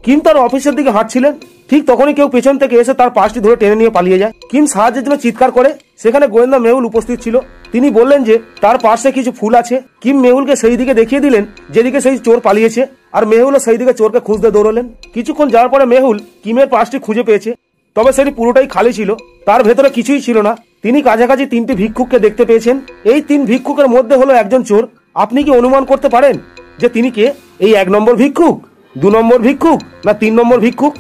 Kim তার অফিসের দিকে হাঁটছিলেন, ঠিক তখনই কেউ পেছন থেকে এসে তার পাশটি ধরে টেনে নিয়ে পালিয়ে যায়। কিম সাহায্যের জন্য চিৎকার করে, সেখানে গোয়েন্দা মেহুল উপস্থিত ছিল। তিনি বললেন যে তার পাশে কিছু ফুল আছে। কিম মেহুলকে সেই দিকে দেখিয়ে দিলেন যেদিকে সেই চোর পালিয়েছে, আর মেহুলও সেই দিকে চোরকে খুঁজতে দৌড়লেন। কিছুক্ষণ যাওয়ার পরে মেহুল কিমের পাশটি খুঁজে পেয়েছে, তবে সেটি পুরোটাই খালি ছিল, তার ভেতরে কিছুই ছিল না। তিনি কাছাকাছি 3টি ভিক্ষুককে দেখতে পেয়েছেন। এই 3 ভিক্ষুকের মধ্যে হলো একজন চোর। আপনি কি অনুমান করতে পারেন যে তিনি কে? এই 1 নম্বর ভিক্ষুক, 2 নম্বর ভিক্ষুক, না 3 নম্বর ভিক্ষুক?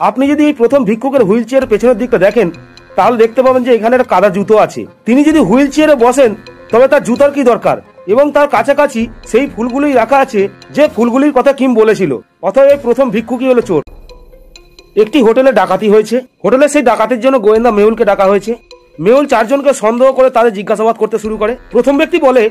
আপনি যদি এই প্রথম ভিক্ষুকের হুইল চেয়ারের পেছনের দিকটা দেখেন, তাহলে দেখতে পাবেন যে এখানে একটা কাদা জুতো আছে। তিনি যদি হুইল চেয়ারে বসেন তবে তার জুতার কি দরকার? এবং তার কাছাকাছি সেই ফুলগুলি রাখা আছে যে ফুলগুলির কথা কিম বলেছিল। অতএব এই প্রথম ভিক্ষুকই হলো চোর। একটি হোটেলে ডাকাতি হয়েছে। হোটেলে সেই ডাকাতির জন্য গোয়েন্দা মেহুলকে ডাকা হয়েছে। মেহুল 4 জনকে সন্দেহ করে তাদের জিজ্ঞাসাবাদ করতে শুরু করে। প্রথম ব্যক্তি বলে,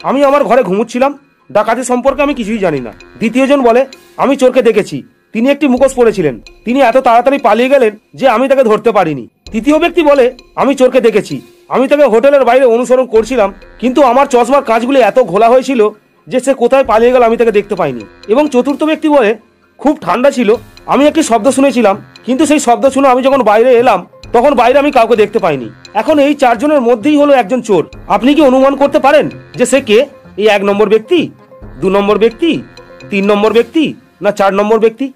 আমি আমার ঘরে ঘুমুচ্ছিলাম, ডাকাতি সম্পর্কে আমি কিছুই জানি না। দ্বিতীয় জন বলে, আমি চোরকে দেখেছি, তিনি একটি মুখোশ পরেছিলেন, তিনি এত তাড়াতাড়ি পালিয়ে গেলেন যে আমি তাকে ধরতে পারিনি। তৃতীয় ব্যক্তি বলে, আমি চোরকে দেখেছি, আমি তাকে হোটেলের বাইরে অনুসরণ করছিলাম, কিন্তু আমার চশমার কাঁচগুলি এত ঘোলা হয়েছিল যে সে কোথায় পালিয়ে গেল আমি তাকে দেখতে পাইনি। এবং চতুর্থ ব্যক্তি বলে, খুব ঠান্ডা ছিল, আমি একটি শব্দ শুনেছিলাম, কিন্তু সেই শব্দ শুনে আমি যখন বাইরে এলাম তখন বাইরে আমি কাউকে দেখতে পাইনি। এখন এই 4 জনের মধ্যেই হলো একজন চোর। আপনি কি অনুমান করতে পারেন যে সে কে? এই 1 নম্বর ব্যক্তি, 2 নম্বর ব্যক্তি, 3 নম্বর ব্যক্তি, না 4 নম্বর ব্যক্তি?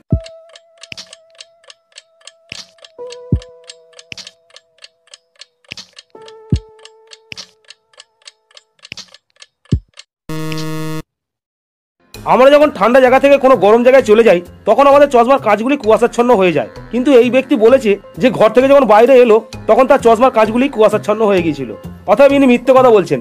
আমরা যখন ঠান্ডা জায়গা থেকে কোনো গরম জায়গায় চলে যাই তখন আমাদের চশমার কাঁচগুলি কুয়াশাচ্ছন্ন হয়ে যায়, কিন্তু এই ব্যক্তি বলেছে যে ঘর থেকে যখন বাইরে এলো তখন তার চশমার কাঁচগুলি কুয়াশাচ্ছন্ন হয়ে গিয়েছিল। অতএব ইনি মিথ্যে কথা বলছেন।